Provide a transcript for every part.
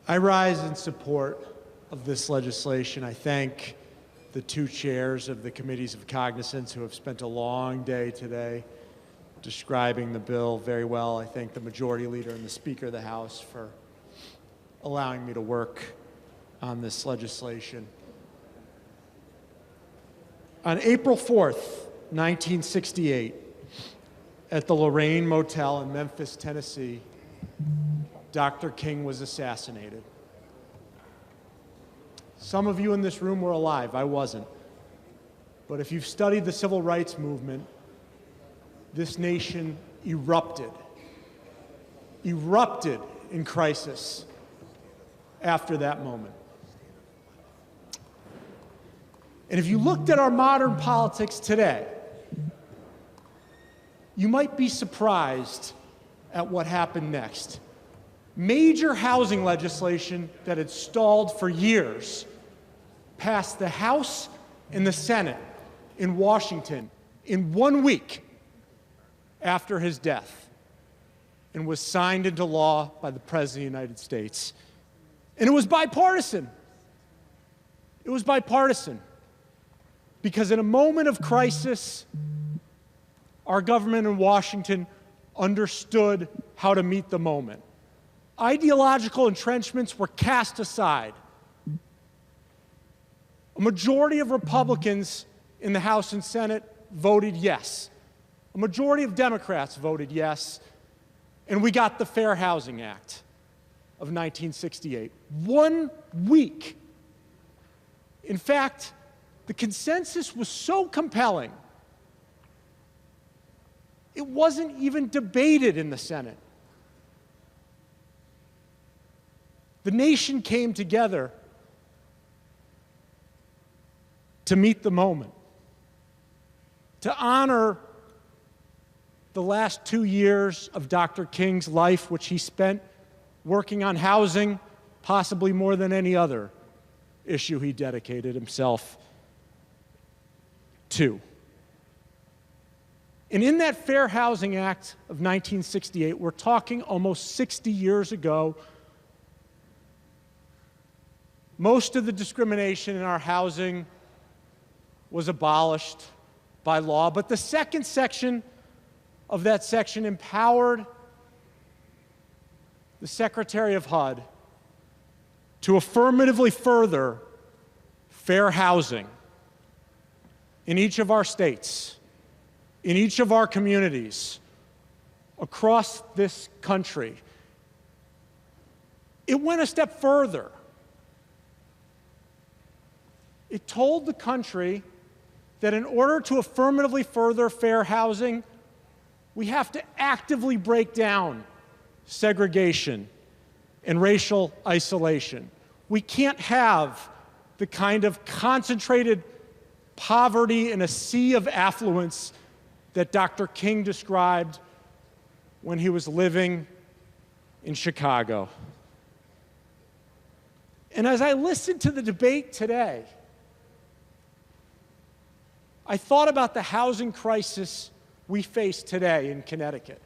I rise in support of this legislation. I thank the two chairs of the committees of cognizance who have spent a long day today describing the bill very well. I thank the majority leader and the Speaker of the House for allowing me to work on this legislation. On April 4th, 1968, at the Lorraine Motel in Memphis, Tennessee, Dr. King was assassinated. Some of you in this room were alive. I wasn't. But if you've studied the civil rights movement, this nation erupted in crisis after that moment. And if you looked at our modern politics today, you might be surprised at what happened next. Major housing legislation that had stalled for years passed the House and the Senate in Washington in 1 week after his death and was signed into law by the President of the United States. And it was bipartisan. It was bipartisan because in a moment of crisis, our government in Washington understood how to meet the moment. Ideological entrenchments were cast aside. A majority of Republicans in the House and Senate voted yes. A majority of Democrats voted yes, and we got the Fair Housing Act of 1968. 1 week. In fact, the consensus was so compelling, it wasn't even debated in the Senate. The nation came together to meet the moment, to honor the last 2 years of Dr. King's life, which he spent working on housing, possibly more than any other issue he dedicated himself to. And in that Fair Housing Act of 1968, we're talking almost 60 years ago, most of the discrimination in our housing was abolished by law, but the second section of that section empowered the Secretary of HUD to affirmatively further fair housing in each of our states, in each of our communities, across this country. It went a step further. It told the country that in order to affirmatively further fair housing, we have to actively break down segregation and racial isolation. We can't have the kind of concentrated poverty and a sea of affluence that Dr. King described when he was living in Chicago. And as I listened to the debate today, I thought about the housing crisis we face today in Connecticut.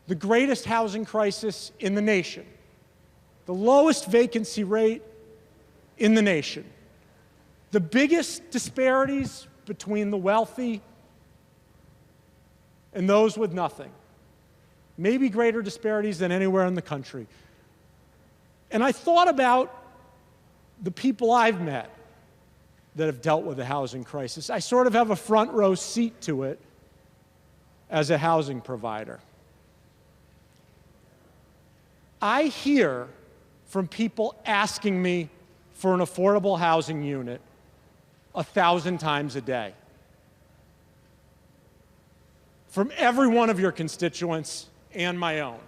The greatest housing crisis in the nation. The lowest vacancy rate in the nation. The biggest disparities between the wealthy and those with nothing. Maybe greater disparities than anywhere in the country. And I thought about the people I've met that have dealt with the housing crisis. I sort of have a front row seat to it as a housing provider. I hear from people asking me for an affordable housing unit 1,000 times a day. From every one of your constituents and my own.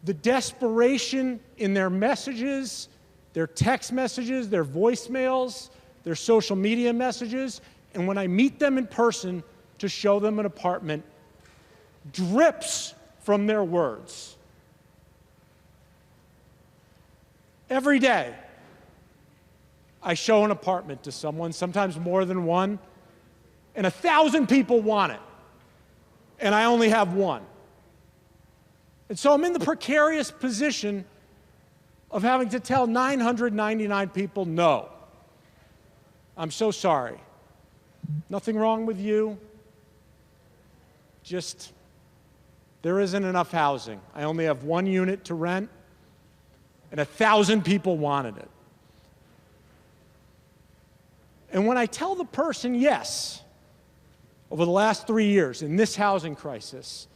The desperation in their messages, their text messages, their voicemails, their social media messages, and when I meet them in person to show them an apartment, drips from their words. Every day, I show an apartment to someone, sometimes more than one, and 1,000 people want it, and I only have one. And so I'm in the precarious position of having to tell 999 people no. I'm so sorry. Nothing wrong with you. Just, there isn't enough housing. I only have one unit to rent, and 1,000 people wanted it. And when I tell the person yes, over the last 3 years in this housing crisis,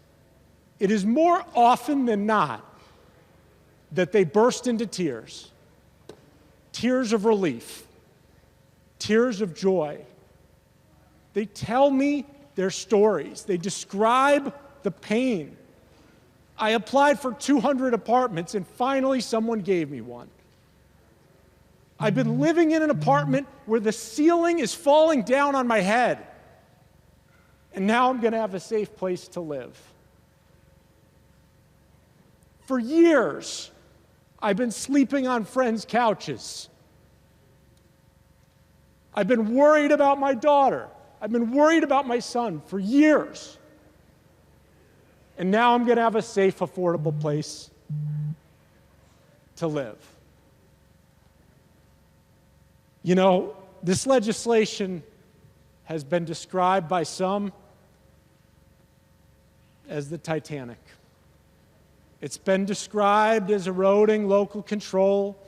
it is more often than not that they burst into tears, tears of relief, tears of joy. They tell me their stories. They describe the pain. I applied for 200 apartments, and finally someone gave me one. I've been living in an apartment where the ceiling is falling down on my head, and now I'm going to have a safe place to live. For years, I've been sleeping on friends' couches. I've been worried about my daughter. I've been worried about my son for years. And now I'm going to have a safe, affordable place to live. You know, this legislation has been described by some as the Titanic. It's been described as eroding local control.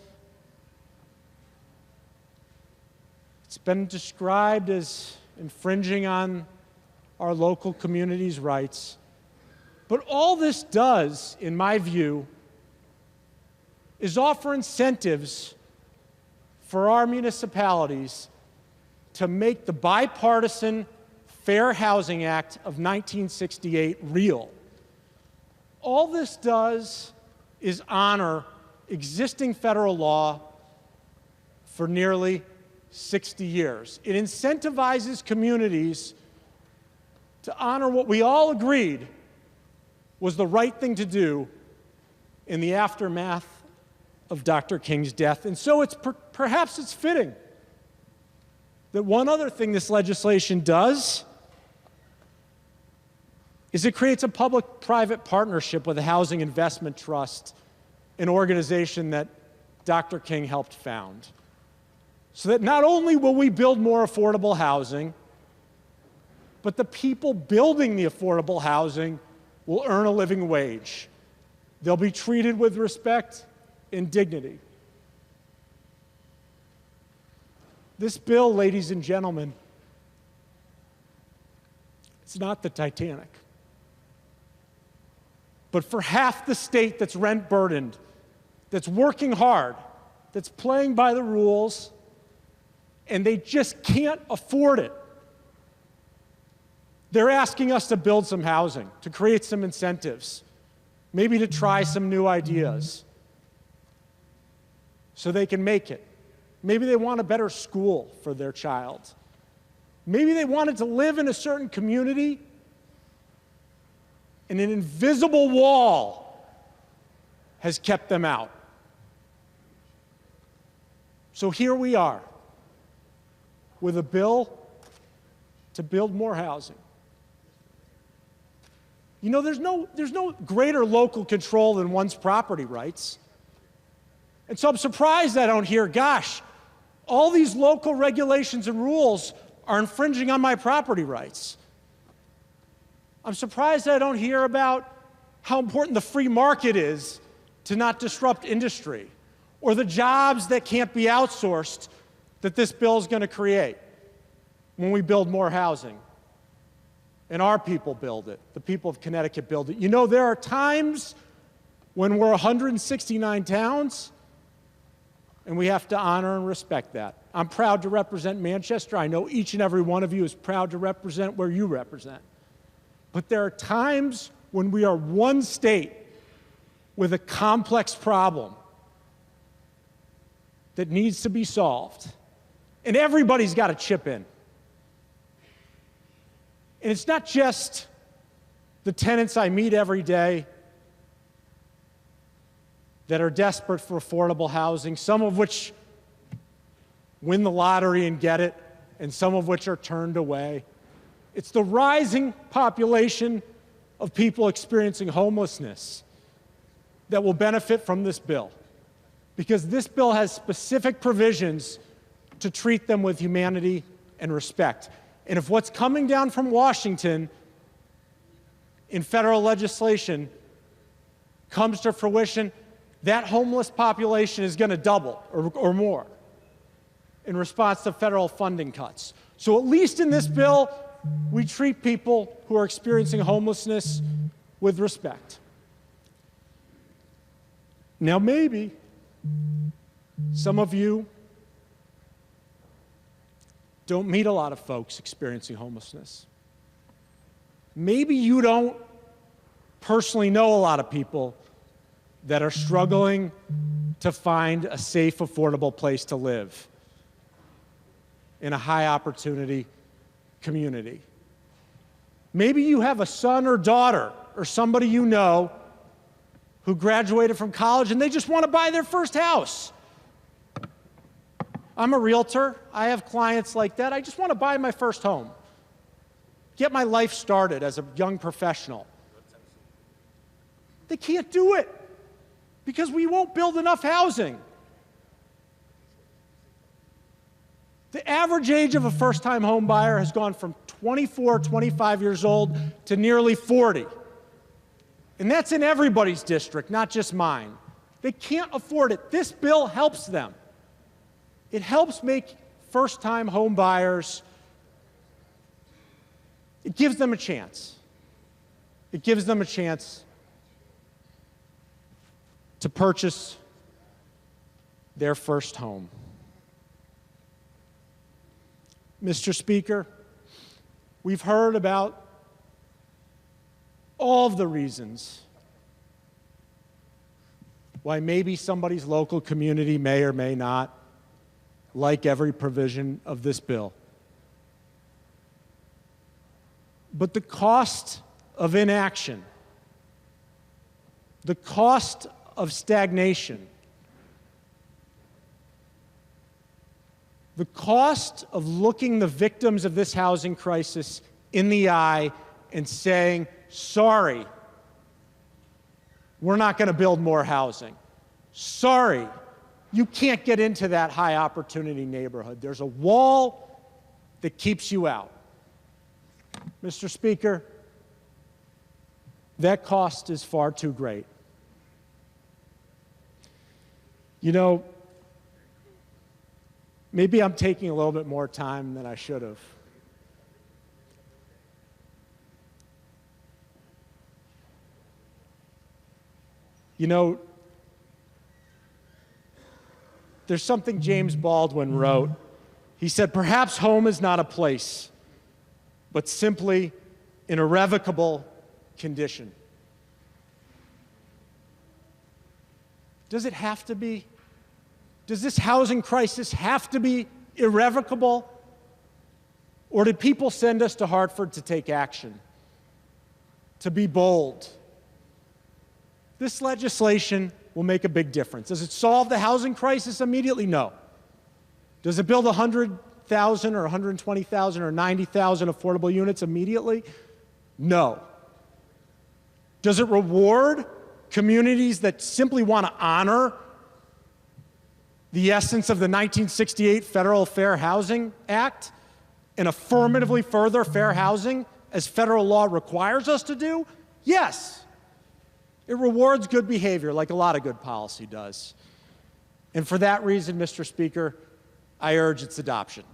It's been described as infringing on our local community's rights. But all this does, in my view, is offer incentives for our municipalities to make the bipartisan Fair Housing Act of 1968 real. All this does is honor existing federal law for nearly 60 years. It incentivizes communities to honor what we all agreed was the right thing to do in the aftermath of Dr. King's death. And so perhaps it's fitting that one other thing this legislation does is it creates a public-private partnership with the Housing Investment Trust, an organization that Dr. King helped found, so that not only will we build more affordable housing, but the people building the affordable housing will earn a living wage. They'll be treated with respect and dignity. This bill, ladies and gentlemen, it's not the Titanic. But for half the state that's rent-burdened, that's working hard, that's playing by the rules, and they just can't afford it, they're asking us to build some housing, to create some incentives, maybe to try some new ideas so they can make it. Maybe they want a better school for their child. Maybe they wanted to live in a certain community, and an invisible wall has kept them out. So here we are with a bill to build more housing. You know, there's no greater local control than one's property rights. And so I'm surprised I don't hear, gosh, all these local regulations and rules are infringing on my property rights. I'm surprised I don't hear about how important the free market is to not disrupt industry, or the jobs that can't be outsourced that this bill is going to create when we build more housing. And our people build it. The people of Connecticut build it. You know, there are times when we're 169 towns, and we have to honor and respect that. I'm proud to represent Manchester. I know each and every one of you is proud to represent where you represent. But there are times when we are one state with a complex problem that needs to be solved. And everybody's got to chip in. And it's not just the tenants I meet every day that are desperate for affordable housing, some of which win the lottery and get it, and some of which are turned away. It's the rising population of people experiencing homelessness that will benefit from this bill. because this bill has specific provisions to treat them with humanity and respect. And if what's coming down from Washington in federal legislation comes to fruition, that homeless population is going to double or more in response to federal funding cuts. So at least in this bill, we treat people who are experiencing homelessness with respect. Now maybe some of you don't meet a lot of folks experiencing homelessness. Maybe you don't personally know a lot of people that are struggling to find a safe, affordable place to live in a high-opportunity community. Maybe you have a son or daughter or somebody you know who graduated from college and they just want to buy their first house. I'm a realtor. I have clients like that. I just want to buy my first home, get my life started as a young professional. They can't do it because we won't build enough housing. The average age of a first-time home buyer has gone from 24, 25 years old to nearly 40. And that's in everybody's district, not just mine. They can't afford it. This bill helps them. It helps make first-time home buyers, it gives them a chance. It gives them a chance to purchase their first home. Mr. Speaker, we've heard about all of the reasons why maybe somebody's local community may or may not like every provision of this bill. But the cost of inaction, the cost of stagnation, the cost of looking the victims of this housing crisis in the eye and saying, sorry, we're not going to build more housing. Sorry, you can't get into that high opportunity neighborhood. There's a wall that keeps you out. Mr. Speaker, that cost is far too great. You know, maybe I'm taking a little bit more time than I should have. You know, there's something James Baldwin wrote. He said, perhaps home is not a place, but simply an irrevocable condition. Does it have to be? Does this housing crisis have to be irrevocable? Or did people send us to Hartford to take action, to be bold? This legislation will make a big difference. Does it solve the housing crisis immediately? No. Does it build 100,000 or 120,000 or 90,000 affordable units immediately? No. Does it reward communities that simply want to honor the essence of the 1968 Federal Fair Housing Act and affirmatively further fair housing as federal law requires us to do? Yes. It rewards good behavior like a lot of good policy does. And for that reason, Mr. Speaker, I urge its adoption.